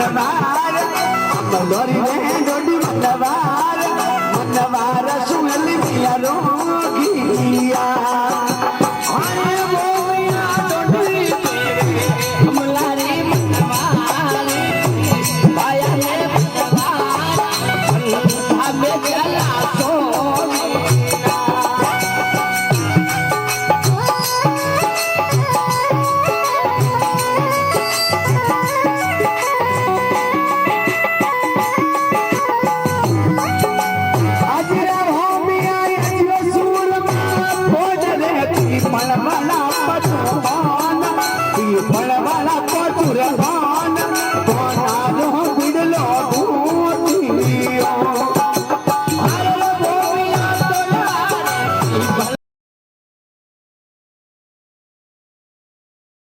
मनवार मलोरी में डोडी मनवार मनवार सुनल मिया रोगिया आए वो मिया डोडी मलारी मनवार आया है मनवार हमें चला सो पड़वाला पचुरवान कोनालो गुडलो दूतियो